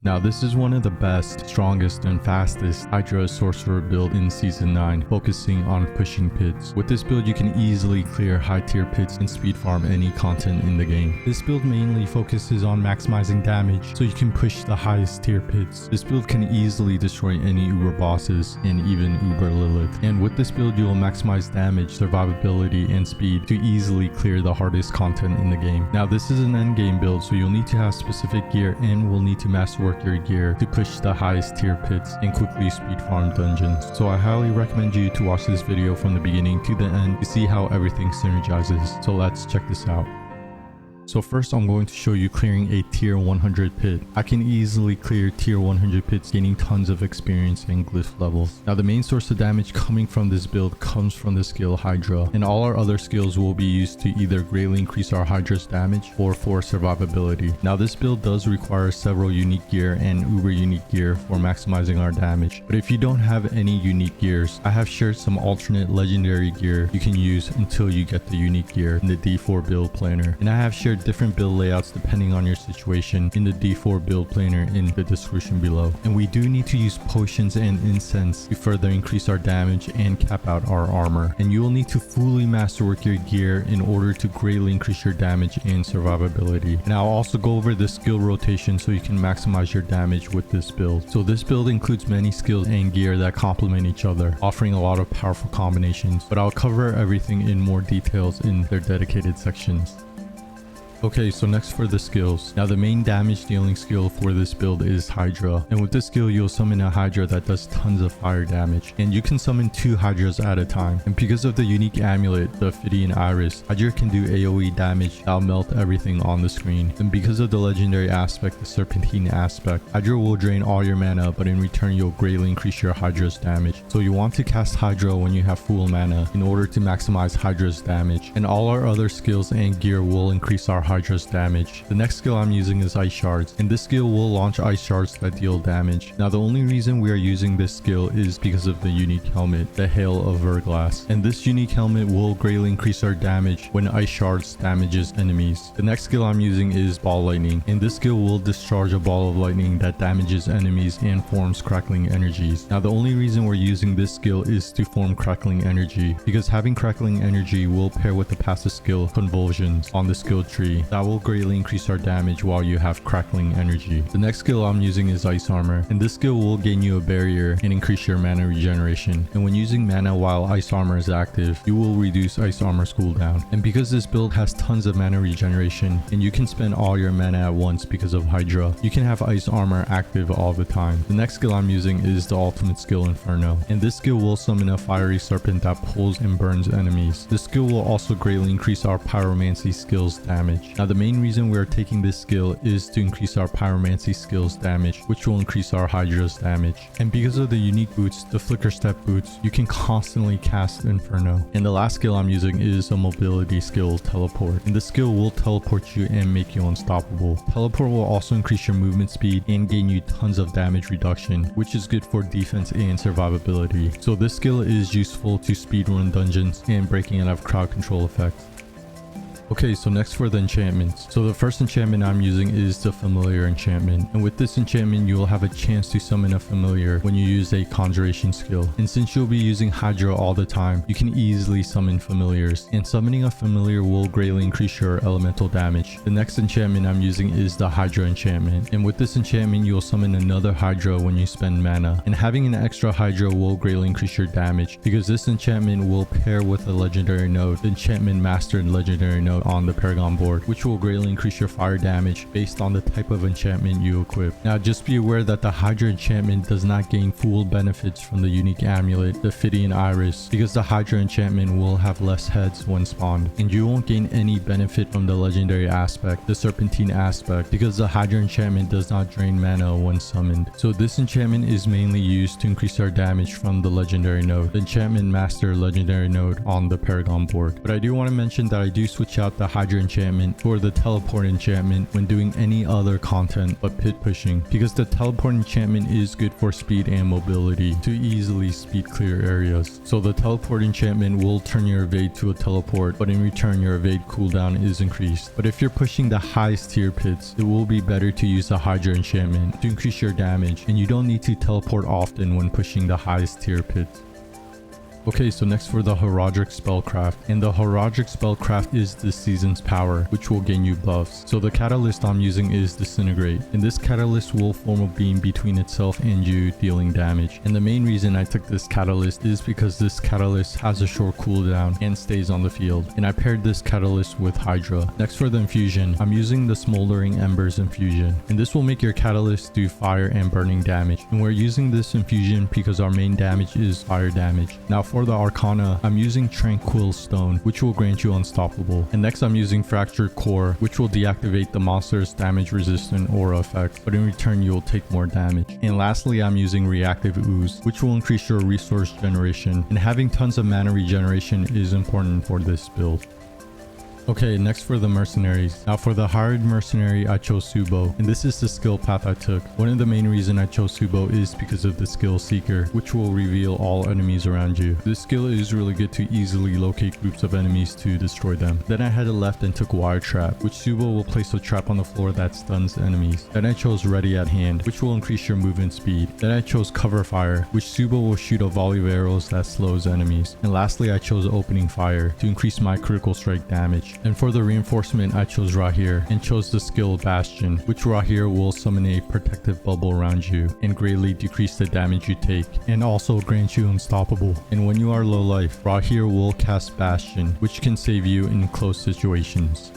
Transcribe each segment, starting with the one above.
Now this is one of the best, strongest, and fastest Hydra Sorcerer build in Season 9, focusing on pushing pits. With this build you can easily clear high tier pits and speed farm any content in the game. This build mainly focuses on maximizing damage so you can push the highest tier pits. This build can easily destroy any Uber bosses and even Uber Lilith. And with this build you will maximize damage, survivability, and speed to easily clear the hardest content in the game. Now this is an endgame build, so you'll need to have specific gear and will need to masterwork your gear to push the highest tier pits and quickly speed farm dungeons. So I highly recommend you to watch this video from the beginning to the end to see how everything synergizes. So let's check this out. So first I'm going to show you clearing a tier 100 pit. I can easily clear tier 100 pits, gaining tons of experience and glyph levels. Now the main source of damage coming from this build comes from the skill Hydra, and all our other skills will be used to either greatly increase our Hydra's damage or for survivability. Now this build does require several unique gear and uber unique gear for maximizing our damage, but if you don't have any unique gears, I have shared some alternate legendary gear you can use until you get the unique gear in the D4 build planner, and I have shared different build layouts depending on your situation in the D4 build planner in the description below. And we do need to use potions and incense to further increase our damage and cap out our armor. And you will need to fully masterwork your gear in order to greatly increase your damage and survivability. And I'll also go over the skill rotation so you can maximize your damage with this build. So this build includes many skills and gear that complement each other, offering a lot of powerful combinations, but I'll cover everything in more details in their dedicated sections. Okay, so next for the skills. Now the main damage dealing skill for this build is Hydra, and with this skill you'll summon a Hydra that does tons of fire damage, and you can summon 2 Hydras at a time. And because of the unique amulet, the Ophidian Iris, Hydra can do AoE damage that'll melt everything on the screen. And because of the legendary aspect, the Serpentine aspect, Hydra will drain all your mana, but in return you'll greatly increase your Hydra's damage. So you want to cast Hydra when you have full mana in order to maximize Hydra's damage. And all our other skills and gear will increase our Hydra's damage. The next skill I'm using is Ice Shards, and this skill will launch Ice Shards that deal damage. Now the only reason we are using this skill is because of the unique helmet, the Hail of Verglass, and this unique helmet will greatly increase our damage when Ice Shards damages enemies. The next skill I'm using is Ball Lightning, and this skill will discharge a ball of lightning that damages enemies and forms crackling energies. Now the only reason we're using this skill is to form crackling energy, because having crackling energy will pair with the passive skill Convulsions on the skill tree that will greatly increase our damage while you have crackling energy. The next skill I'm using is Ice Armor, and this skill will gain you a barrier and increase your mana regeneration. And when using mana while Ice Armor is active, you will reduce Ice Armor's cooldown. And because this build has tons of mana regeneration and you can spend all your mana at once because of Hydra, you can have Ice Armor active all the time. The next skill I'm using is the ultimate skill Inferno, and this skill will summon a fiery serpent that pulls and burns enemies. This skill will also greatly increase our pyromancy skills damage. Now the main reason we are taking this skill is to increase our pyromancy skills damage, which will increase our Hydra's damage. And because of the unique boots, the flicker step boots, you can constantly cast Inferno. And the last skill I'm using is a mobility skill, Teleport, and this skill will teleport you and make you unstoppable. Teleport will also increase your movement speed and gain you tons of damage reduction, which is good for defense and survivability. So this skill is useful to speedrun dungeons and breaking out of crowd control effects. Okay, so next for the enchantments. So the first enchantment I'm using is the Familiar enchantment, and with this enchantment you will have a chance to summon a familiar when you use a conjuration skill. And since you'll be using Hydra all the time, you can easily summon familiars, and summoning a familiar will greatly increase your elemental damage. The next enchantment I'm using is the Hydra enchantment, and with this enchantment you'll summon another Hydra when you spend mana, and having an extra Hydra will greatly increase your damage because this enchantment will pair with a legendary node, the enchantment mastered legendary node on the Paragon Board, which will greatly increase your fire damage based on the type of enchantment you equip. Now just be aware that the Hydra enchantment does not gain full benefits from the unique amulet, the Ophidian Iris, because the Hydra enchantment will have less heads when spawned, and you won't gain any benefit from the legendary aspect, the Serpentine aspect, because the Hydra enchantment does not drain mana when summoned. So this enchantment is mainly used to increase our damage from the legendary node, the enchantment master legendary node on the Paragon Board. But I do want to mention that I do switch out out the Hydra enchantment or the teleport enchantment when doing any other content but pit pushing, because the teleport enchantment is good for speed and mobility to easily speed clear areas. So the teleport enchantment will turn your evade to a teleport, but in return your evade cooldown is increased. But if you're pushing the highest tier pits, it will be better to use the Hydra enchantment to increase your damage, and you don't need to teleport often when pushing the highest tier pits. Okay, so next for the Horadric Spellcraft, and the Horadric Spellcraft is this season's power, which will gain you buffs. So the catalyst I'm using is Disintegrate, and this catalyst will form a beam between itself and you, dealing damage. And the main reason I took this catalyst is because this catalyst has a short cooldown and stays on the field, and I paired this catalyst with Hydra. Next for the infusion, I'm using the Smoldering Embers infusion, and this will make your catalyst do fire and burning damage, and we're using this infusion because our main damage is fire damage. Now for the Arcana, I'm using Tranquil Stone, which will grant you Unstoppable. And next I'm using Fractured Core, which will deactivate the monster's damage resistant aura effect, but in return you'll take more damage. And lastly, I'm using Reactive Ooze, which will increase your resource generation, and having tons of mana regeneration is important for this build. Okay, next for the Mercenaries. Now for the hired Mercenary, I chose Subo, and this is the skill path I took. One of the main reasons I chose Subo is because of the skill Seeker, which will reveal all enemies around you. This skill is really good to easily locate groups of enemies to destroy them. Then I headed left and took Wire Trap, which Subo will place a trap on the floor that stuns enemies. Then I chose Ready at Hand, which will increase your movement speed. Then I chose Cover Fire, which Subo will shoot a volley of arrows that slows enemies. And lastly, I chose Opening Fire to increase my critical strike damage. And for the reinforcement, I chose Rahir and chose the skill Bastion, which Rahir will summon a protective bubble around you and greatly decrease the damage you take, and also grant you Unstoppable. And when you are low life, Rahir will cast Bastion, which can save you in close situations.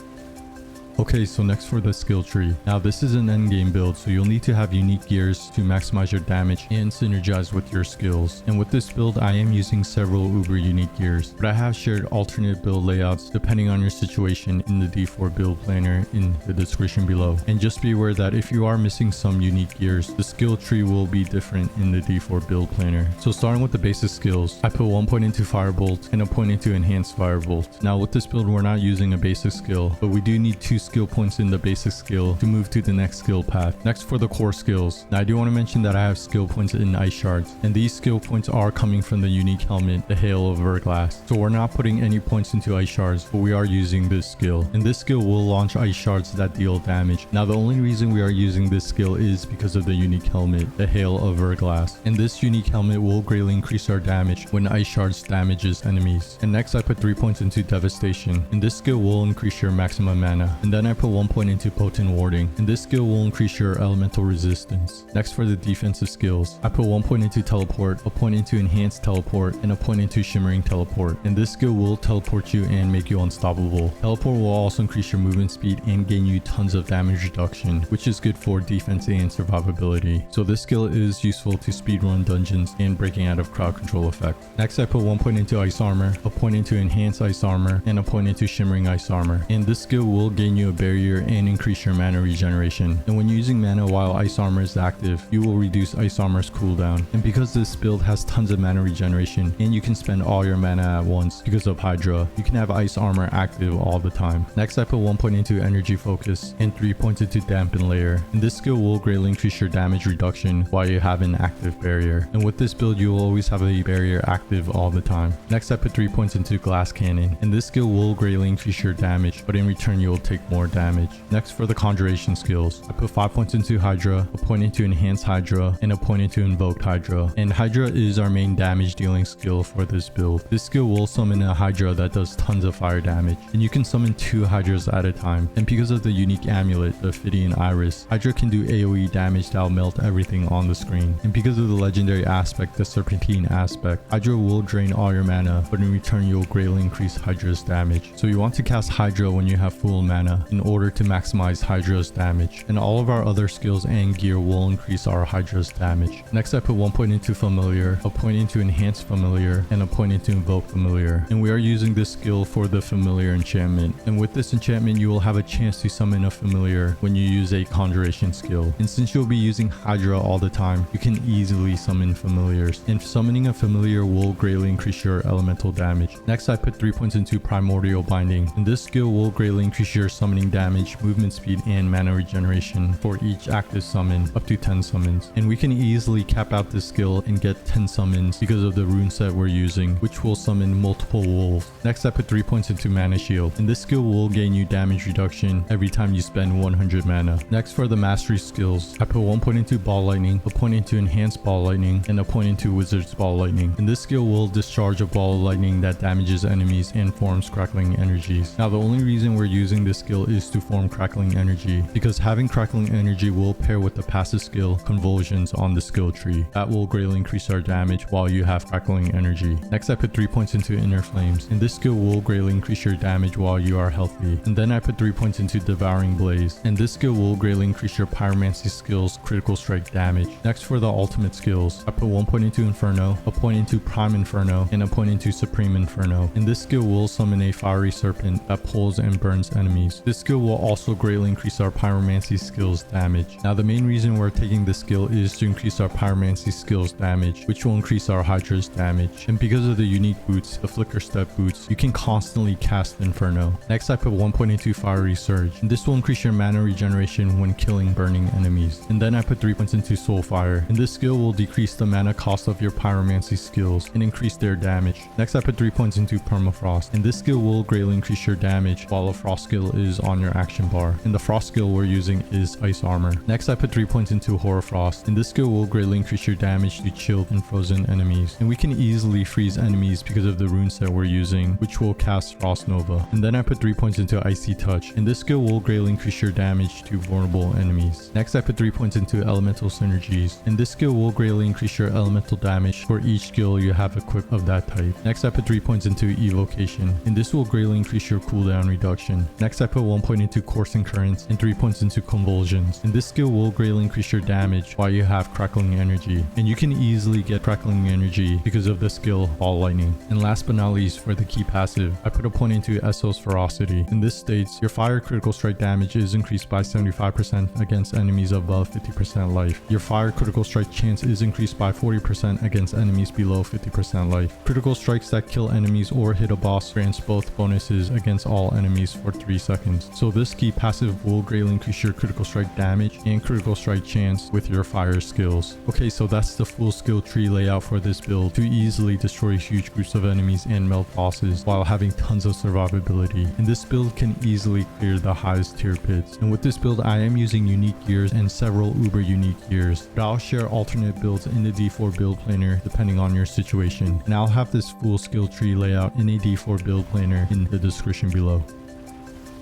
Okay, so next for the skill tree. Now this is an endgame build, so you'll need to have unique gears to maximize your damage and synergize with your skills. And with this build, I am using several uber unique gears, but I have shared alternate build layouts depending on your situation in the D4 build planner in the description below. And just be aware that if you are missing some unique gears, the skill tree will be different in the D4 build planner. So starting with the basic skills, I put 1 point into Firebolt and a point into Enhanced Firebolt. Now with this build, we're not using a basic skill, but we do need 2 skill points in the basic skill to move to the next skill path. Next for the core skills. Now I do want to mention that I have skill points in Ice Shards, and these skill points are coming from the unique helmet, the Hail of Verglass. So we're not putting any points into Ice Shards, but we are using this skill. And this skill will launch Ice Shards that deal damage. Now the only reason we are using this skill is because of the unique helmet, the Hail of Verglass. And this unique helmet will greatly increase our damage when Ice Shards damages enemies. And next I put 3 points into Devastation, and this skill will increase your maximum mana. And then I put 1 point into Potent Warding, and this skill will increase your elemental resistance. Next for the defensive skills, I put 1 point into Teleport, a point into Enhanced Teleport, and a point into Shimmering Teleport. And this skill will teleport you and make you unstoppable. Teleport will also increase your movement speed and gain you tons of damage reduction, which is good for defense and survivability. So this skill is useful to speedrun dungeons and breaking out of crowd control effect. Next I put 1 point into Ice Armor, a point into Enhanced Ice Armor, and a point into Shimmering Ice Armor. And this skill will gain you a barrier and increase your mana regeneration. And when using mana while Ice Armor is active, you will reduce Ice Armor's cooldown. And because this build has tons of mana regeneration and you can spend all your mana at once because of Hydra, you can have Ice Armor active all the time. Next I put 1 point into Energy Focus and 3 points into Dampen Layer. And this skill will greatly increase your damage reduction while you have an active barrier. And with this build, you will always have a barrier active all the time. Next I put 3 points into Glass Cannon, and this skill will greatly increase your damage, but in return you will take more damage. Next for the conjuration skills, I put 5 points into Hydra, a point into Enhanced Hydra, and a point into Invoked Hydra. And Hydra is our main damage dealing skill for this build. This skill will summon a Hydra that does tons of fire damage, and you can summon 2 Hydras at a time. And because of the unique amulet, the Ophidian Iris, Hydra can do AoE damage that will melt everything on the screen. And because of the legendary aspect, the Serpentine aspect, Hydra will drain all your mana, but in return you'll greatly increase Hydra's damage. So you want to cast Hydra when you have full mana, mana in order to maximize Hydra's damage, and all of our other skills and gear will increase our Hydra's damage. Next I put 1 point into Familiar, a point into Enhance Familiar, and a point into Invoke Familiar, and we are using this skill for the Familiar enchantment. And with this enchantment you will have a chance to summon a Familiar when you use a Conjuration skill, and since you'll be using Hydra all the time, you can easily summon Familiars, and summoning a Familiar will greatly increase your elemental damage. Next I put 3 points into Primordial Binding, and this skill will greatly increase your summoning damage, movement speed, and mana regeneration for each active summon, up to 10 summons. And we can easily cap out this skill and get 10 summons because of the rune set we're using, which will summon multiple wolves. Next I put 3 points into Mana Shield, and this skill will gain you damage reduction every time you spend 100 mana. Next for the mastery skills, I put 1 point into Ball Lightning, a point into Enhanced Ball Lightning, and a point into Wizard's Ball Lightning. And this skill will discharge a ball of lightning that damages enemies and forms crackling energies. Now the only reason we're using this skill is to form crackling energy, because having crackling energy will pair with the passive skill Convulsions on the skill tree. That will greatly increase our damage while you have crackling energy. Next I put 3 points into Inner Flames, and this skill will greatly increase your damage while you are healthy. And then I put 3 points into Devouring Blaze, and this skill will greatly increase your Pyromancy skills critical strike damage. Next for the ultimate skills, I put 1 point into Inferno, a point into Prime Inferno, and a point into Supreme Inferno. And this skill will summon a Fiery Serpent that pulls and burns enemies. This skill will also greatly increase our Pyromancy skills damage. Now the main reason we're taking this skill is to increase our Pyromancy skills damage, which will increase our Hydra's damage. And because of the unique boots, the Flicker Step boots, you can constantly cast Inferno. Next I put 1 point into Fiery Surge, and this will increase your mana regeneration when killing burning enemies. And then I put 3 points into Soulfire, and this skill will decrease the mana cost of your Pyromancy skills and increase their damage. Next I put 3 points into Permafrost, and this skill will greatly increase your damage while a Frost skill is on your action bar, and the Frost skill we're using is Ice Armor. Next I put 3 points into Hoarfrost, and this skill will greatly increase your damage to chilled and frozen enemies, and we can easily freeze enemies because of the rune set we're using, which will cast Frost Nova. And then I put 3 points into Icy Touch, and this skill will greatly increase your damage to vulnerable enemies. Next I put 3 points into Elemental Synergies, and this skill will greatly increase your elemental damage for each skill you have equipped of that type. Next I put 3 points into Evocation, and this will greatly increase your cooldown reduction. Next I put 1 point into Coursing Currents and 3 points into Convulsions, and this skill will greatly increase your damage while you have Crackling Energy, and you can easily get Crackling Energy because of the skill Ball Lightning. And last but not least, for the key passive, I put a point into Essos Ferocity, and this states your fire critical strike damage is increased by 75% against enemies above 50% life. Your fire critical strike chance is increased by 40% against enemies below 50% life. Critical strikes that kill enemies or hit a boss grants both bonuses against all enemies for 3 seconds. So this key passive will greatly increase your critical strike damage and critical strike chance with your fire skills. Okay, so that's the full skill tree layout for this build to easily destroy huge groups of enemies and melt bosses while having tons of survivability. And this build can easily clear the highest tier pits. And with this build I am using unique gears and several uber unique gears, but I'll share alternate builds in the D4 build planner depending on your situation. And I'll have this full skill tree layout in a D4 build planner in the description below.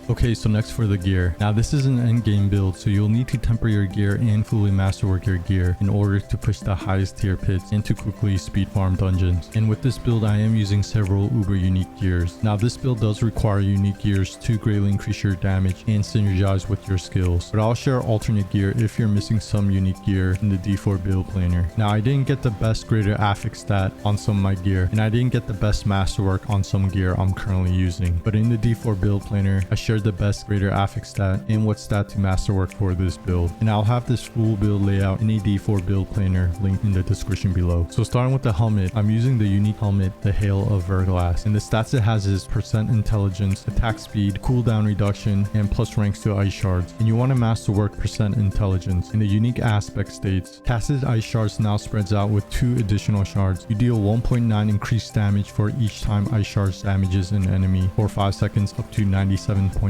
Okay, so next for the gear. Now this is an endgame build, so you'll need to temper your gear and fully masterwork your gear in order to push the highest tier pits and to quickly speed farm dungeons. And with this build I am using several uber unique gears. Now this build does require unique gears to greatly increase your damage and synergize with your skills, but I'll share alternate gear if you're missing some unique gear in the D4 build planner. Now I didn't get the best greater affix stat on some of my gear, and I didn't get the best masterwork on some gear I'm currently using, but in the D4 build planner I shared the best greater affix stat and what stat to masterwork for this build, and I'll have this full build layout in a D4 build planner linked in the description below. So starting with the helmet, I'm using the unique helmet, the Hail of Verglass, and the stats it has is % intelligence, attack speed, cooldown reduction, and plus ranks to ice shards. And you want to masterwork % intelligence, and the unique aspect states casted ice shards now spreads out with 2 additional shards. You deal 1.9 increased damage for each time ice shards damages an enemy for 5 seconds up to 97.5%.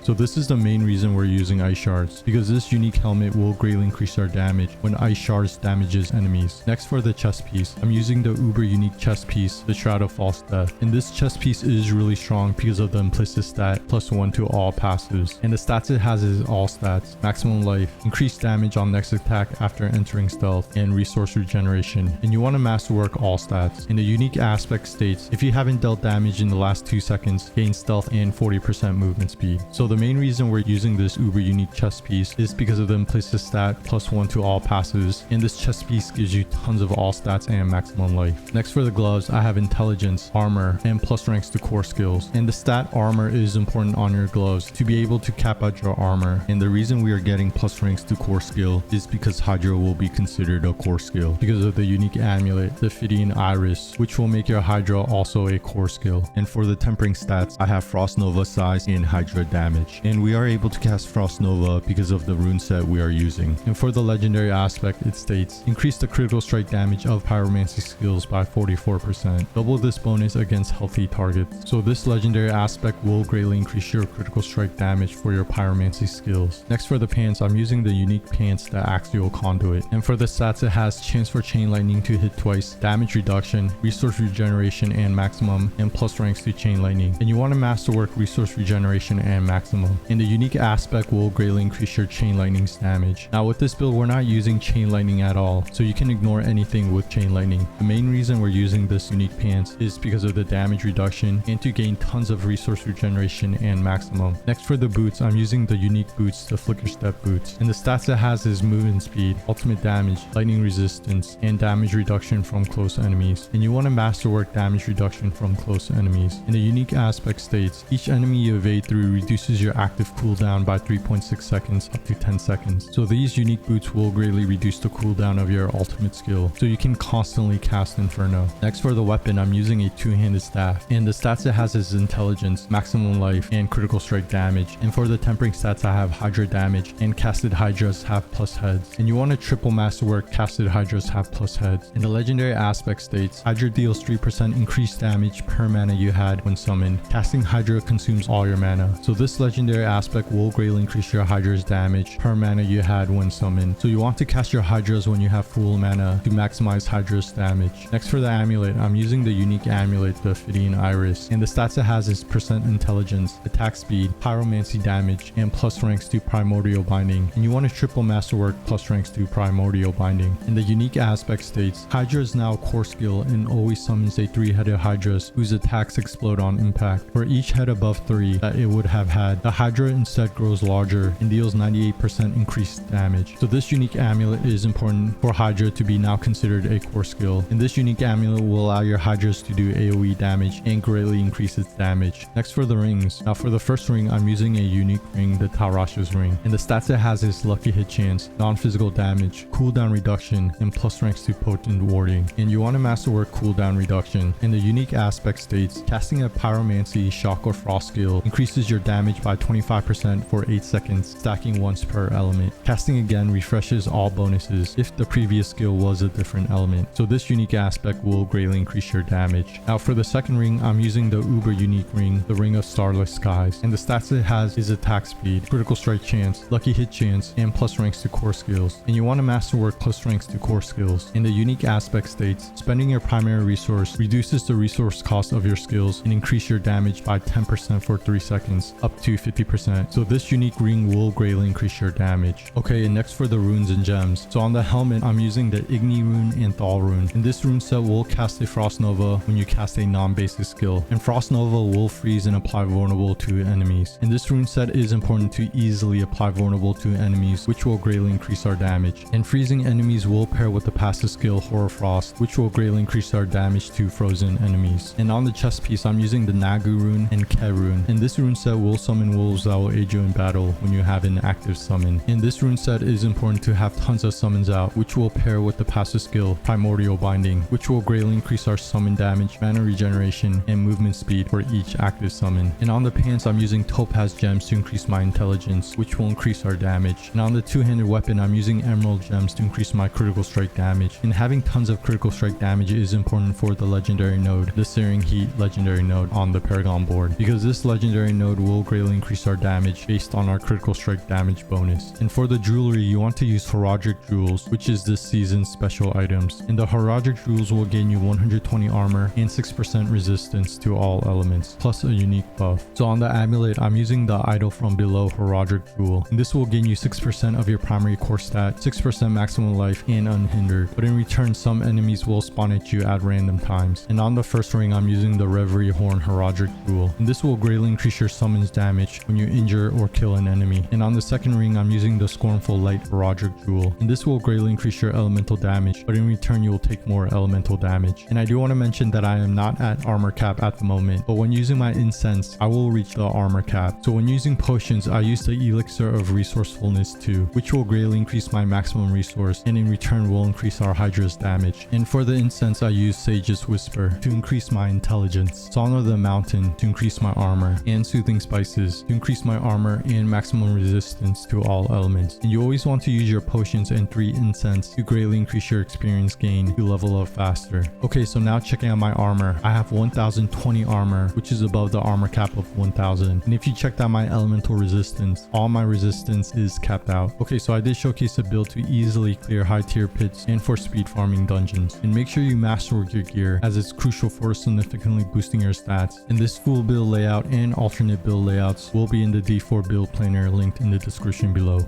So this is the main reason we're using ice shards, because this unique helmet will greatly increase our damage when ice shards damages enemies. Next for the chest piece, I'm using the uber unique chest piece, the Shroud of False Death, and this chest piece is really strong because of the implicit stat +1 to all passives, and the stats it has is all stats, maximum life, increased damage on next attack after entering stealth, and resource regeneration. And you want to masterwork all stats. And the unique aspect states if you haven't dealt damage in the last 2 seconds, gain stealth and 40% movement speed. So the main reason we're using this uber unique chest piece is because of the implicit stat +1 to all passives, and this chest piece gives you tons of all stats and maximum life. Next for the gloves, I have intelligence, armor, and plus ranks to core skills. And the stat armor is important on your gloves to be able to cap out your armor, and the reason we are getting plus ranks to core skill is because Hydra will be considered a core skill because of the unique amulet, the Phidian Iris, which will make your Hydra also a core skill. And for the tempering stats, I have Frost Nova size and Hydra damage, and we are able to cast Frost Nova because of the rune set we are using. And for the legendary aspect, it states increase the critical strike damage of pyromancy skills by 44%, double this bonus against healthy targets. So this legendary aspect will greatly increase your critical strike damage for your pyromancy skills. Next for the pants, I'm using the unique pants, the Axial Conduit, and for the stats it has chance for chain lightning to hit twice, damage reduction, resource regeneration and maximum, and plus ranks to chain lightning. And you want to masterwork resource regeneration and maximum, and the unique aspect will greatly increase your chain lightning's damage. Now with this build we're not using chain lightning at all, so you can ignore anything with chain lightning. The main reason we're using this unique pants is because of the damage reduction and to gain tons of resource regeneration and maximum. Next for the boots, I'm using the unique boots, the flicker step boots, and the stats it has is movement speed, ultimate damage, lightning resistance, and damage reduction from close enemies. And you want to masterwork damage reduction from close enemies. And the unique aspect states each enemy you evade through reduces your active cooldown by 3.6 seconds up to 10 seconds. So these unique boots will greatly reduce the cooldown of your ultimate skill, so you can constantly cast Inferno. Next for the weapon, I'm using a two-handed staff, and the stats it has is intelligence, maximum life, and critical strike damage. And for the tempering stats, I have Hydra damage, and casted Hydras have plus heads. And you want to triple masterwork casted Hydras have plus heads. And the legendary aspect states Hydra deals 3% increased damage per mana you had when summoned. Casting Hydra consumes all your mana, so this legendary aspect will greatly increase your Hydra's damage per mana you had when summoned. So you want to cast your Hydras when you have full mana to maximize Hydra's damage. Next for the amulet, I'm using the unique amulet, the Phidian Iris, and the stats it has is percent intelligence, attack speed, pyromancy damage, and plus ranks to primordial binding. And you want to triple masterwork plus ranks to primordial binding. And the unique aspect states Hydra is now a core skill and always summons a 3-headed Hydras whose attacks explode on impact. For each head above 3 that it would have had, the Hydra instead grows larger and deals 98% increased damage. So this unique amulet is important for Hydra to be now considered a core skill, and this unique amulet will allow your Hydras to do AoE damage and greatly increase its damage. Next for the rings. Now for the first ring, I'm using a unique ring, the Tarasha's ring, and the stats it has is lucky hit chance, non-physical damage, cooldown reduction, and plus ranks to potent warding. And you want to masterwork cooldown reduction, and the unique aspect states casting a pyromancy, shock, or frost skill increases your damage by 25% for 8 seconds, stacking once per element. Casting again refreshes all bonuses if the previous skill was a different element, so this unique aspect will greatly increase your damage. Now for the second ring, I'm using the uber unique ring, the Ring of Starless Skies, and the stats it has is attack speed, critical strike chance, lucky hit chance, and plus ranks to core skills. And you want to masterwork plus ranks to core skills. And the unique aspect states spending your primary resource reduces the resource cost of your skills and increase your damage by 10% for 3 seconds up to 50%, so this unique ring will greatly increase your damage. Okay, and next for the runes and gems. So on the helmet, I'm using the Igni rune and Thal rune, and this rune set will cast a Frost Nova when you cast a non-basic skill, and Frost Nova will freeze and apply vulnerable to enemies. And this rune set is important to easily apply vulnerable to enemies, which will greatly increase our damage. And freezing enemies will pair with the passive skill Horror Frost, which will greatly increase our damage to frozen enemies. And on the chest piece, I'm using the Nagu rune and Ke rune, and this rune set will summon wolves that will aid you in battle when you have an active summon. And this rune set is important to have tons of summons out, which will pair with the passive skill Primordial Binding, which will greatly increase our summon damage, mana regeneration, and movement speed for each active summon. And on the pants, I'm using Topaz gems to increase my intelligence, which will increase our damage. And on the two-handed weapon, I'm using Emerald gems to increase my critical strike damage. And having tons of critical strike damage is important for the legendary node, the Searing Heat legendary node on the Paragon board, because this legendary node will greatly increase our damage based on our critical strike damage bonus. And for the jewelry, you want to use Horadric jewels, which is this season's special items. And the Horadric jewels will gain you 120 armor and 6% resistance to all elements, plus a unique buff. So on the amulet, I'm using the Idol from Below Horadric jewel, and this will gain you 6% of your primary core stat, 6% maximum life, and unhindered. But in return, some enemies will spawn at you at random times. And on the first ring, I'm using the Reverie Horn Horadric jewel, and this will greatly increase increase your summons damage when you injure or kill an enemy. And on the second ring, I'm using the Scornful Light Horadric Jewel, and this will greatly increase your elemental damage, but in return you will take more elemental damage. And I do want to mention that I am not at armor cap at the moment, but when using my incense I will reach the armor cap. So when using potions, I use the Elixir of Resourcefulness 2, which will greatly increase my maximum resource, and in return will increase our Hydra's damage. And for the incense, I use Sage's Whisper to increase my intelligence, Song of the Mountain to increase my armor, and Soothing Spices to increase my armor and maximum resistance to all elements. And you always want to use your potions and 3 incense to greatly increase your experience gain to level up faster. Okay, so now checking out my armor. I have 1020 armor, which is above the armor cap of 1000. And if you checked out my elemental resistance, all my resistance is capped out. Okay, so I did showcase a build to easily clear high tier pits and for speed farming dungeons. And make sure you masterwork your gear, as it's crucial for significantly boosting your stats. And this full build layout and alternate build layouts will be in the D4 build planner linked in the description below.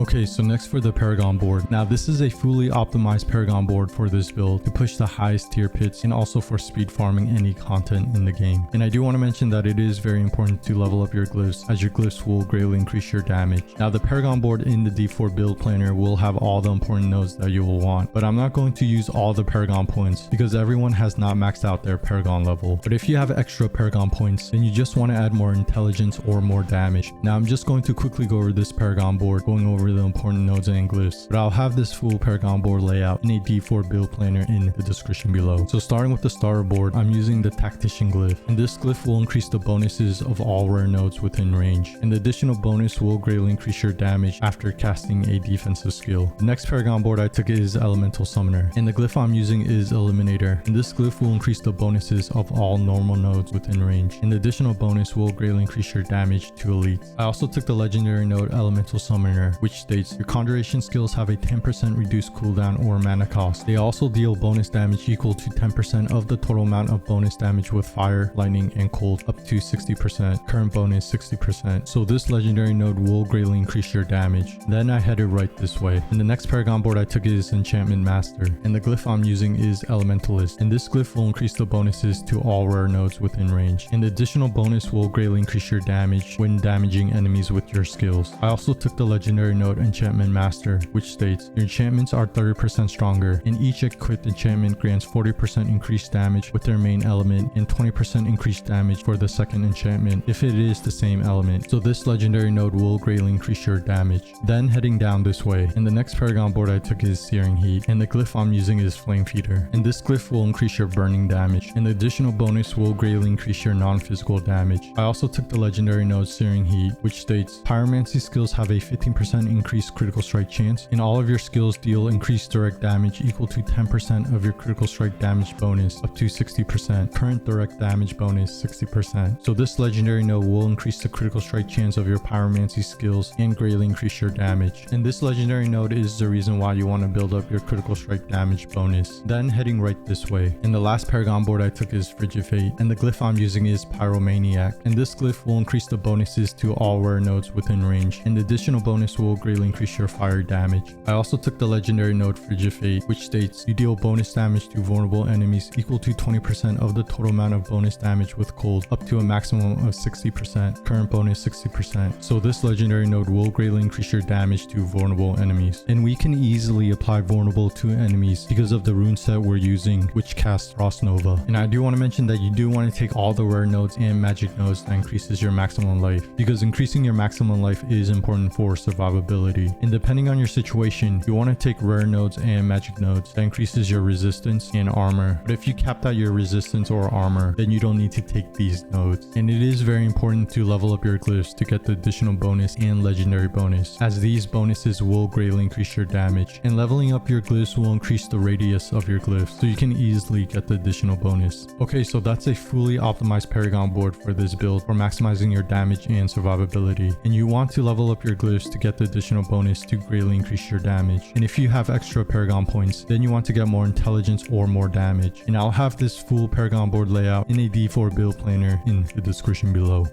Okay, so next for the Paragon Board. Now this is a fully optimized Paragon Board for this build to push the highest tier pits and also for speed farming any content in the game. And I do want to mention that it is very important to level up your glyphs, as your glyphs will greatly increase your damage. Now the Paragon Board in the D4 build planner will have all the important nodes that you will want, but I'm not going to use all the Paragon points because everyone has not maxed out their Paragon level. But if you have extra Paragon points, then you just want to add more intelligence or more damage. Now I'm just going to quickly go over this Paragon Board, going over the important nodes and glyphs, but I'll have this full Paragon Board layout in a D4 build planner in the description below. So starting with the starter board, I'm using the Tactician glyph, and this glyph will increase the bonuses of all rare nodes within range, and the additional bonus will greatly increase your damage after casting a defensive skill. The next Paragon Board I took is Elemental Summoner, and the glyph I'm using is Eliminator, and this glyph will increase the bonuses of all normal nodes within range, and the additional bonus will greatly increase your damage to elites. I also took the legendary node Elemental Summoner, which states your conjuration skills have a 10% reduced cooldown or mana cost. They also deal bonus damage equal to 10% of the total amount of bonus damage with fire, lightning, and cold, up to 60%. Current bonus 60%. So this legendary node will greatly increase your damage. Then I headed right this way. And the next Paragon Board I took is Enchantment Master, and the glyph I'm using is Elementalist, and this glyph will increase the bonuses to all rare nodes within range, and the additional bonus will greatly increase your damage when damaging enemies with your skills. I also took the legendary node Enchantment Master, which states your enchantments are 30% stronger, and each equipped enchantment grants 40% increased damage with their main element and 20% increased damage for the second enchantment if it is the same element. So this legendary node will greatly increase your damage. Then heading down this way, and the next Paragon Board I took is Searing Heat, and the glyph I'm using is Flame Feeder, and this glyph will increase your burning damage, and the additional bonus will greatly increase your non-physical damage. I also took the legendary node Searing Heat, which states pyromancy skills have a 15% increased critical strike chance, and all of your skills deal increased direct damage equal to 10% of your critical strike damage bonus up to 60%. Current direct damage bonus 60%. So this legendary node will increase the critical strike chance of your pyromancy skills and greatly increase your damage. And this legendary node is the reason why you want to build up your critical strike damage bonus. Then heading right this way. And the last Paragon Board I took is Frigid Fate, and the glyph I'm using is Pyromaniac, and this glyph will increase the bonuses to all rare nodes within range, and the additional bonus will greatly increase your fire damage. I also took the legendary node Frigid Fate, which states you deal bonus damage to vulnerable enemies equal to 20% of the total amount of bonus damage with cold, up to a maximum of 60%. Current bonus 60%. So this legendary node will greatly increase your damage to vulnerable enemies, and we can easily apply vulnerable to enemies because of the rune set we're using, which casts Frost Nova. And I do want to mention that you do want to take all the rare nodes and magic nodes that increases your maximum life, because increasing your maximum life is important for survivability. And depending on your situation, you want to take rare nodes and magic nodes that increases your resistance and armor. But if you capped out your resistance or armor, then you don't need to take these nodes. And it is very important to level up your glyphs to get the additional bonus and legendary bonus, as these bonuses will greatly increase your damage. And leveling up your glyphs will increase the radius of your glyphs, so you can easily get the additional bonus. Okay, so that's a fully optimized Paragon Board for this build for maximizing your damage and survivability. And you want to level up your glyphs to get the additional bonus to greatly increase your damage. And if you have extra Paragon points, then you want to get more intelligence or more damage. And I'll have this full Paragon Board layout in a D4 build planner in the description below.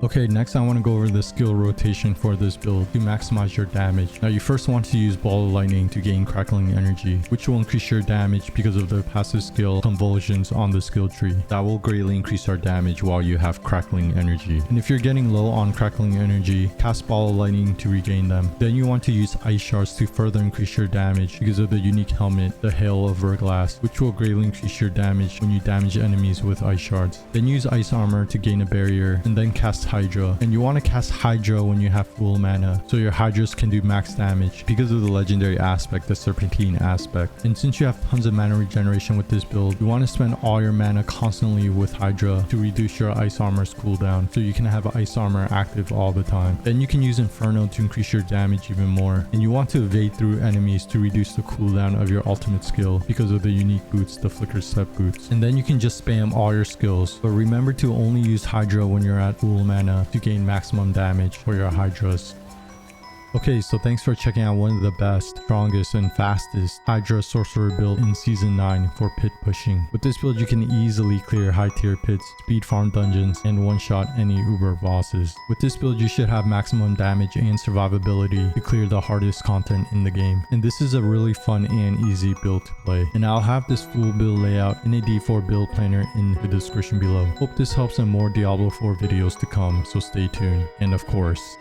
Okay, next I want to go over the skill rotation for this build to maximize your damage. Now you first want to use Ball of Lightning to gain crackling energy, which will increase your damage because of the passive skill Convulsions on the skill tree. That will greatly increase our damage while you have crackling energy. And if you're getting low on crackling energy, cast Ball of Lightning to regain them. Then you want to use Ice Shards to further increase your damage because of the unique helmet, the Hail of Verglass, which will greatly increase your damage when you damage enemies with Ice Shards. Then use Ice Armor to gain a barrier, and then cast Hydra. And you want to cast Hydra when you have full mana, so your Hydras can do max damage because of the legendary aspect, the Serpentine aspect. And since you have tons of mana regeneration with this build, you want to spend all your mana constantly with Hydra to reduce your Ice Armor's cooldown, so you can have Ice Armor active all the time. Then you can use Inferno to increase your damage even more. And you want to evade through enemies to reduce the cooldown of your ultimate skill because of the unique boots, the Flicker Step boots. And then you can just spam all your skills. But remember to only use Hydra when you're at full mana to gain maximum damage for your Hydras. Okay, so thanks for checking out one of the best, strongest, and fastest Hydra Sorcerer build in Season 9 for pit pushing. With this build, you can easily clear high tier pits, speed farm dungeons, and one-shot any uber bosses. With this build, you should have maximum damage and survivability to clear the hardest content in the game. And this is a really fun and easy build to play. And I'll have this full build layout in a D4 build planner in the description below. Hope this helps in more Diablo 4 videos to come, so stay tuned. And of course,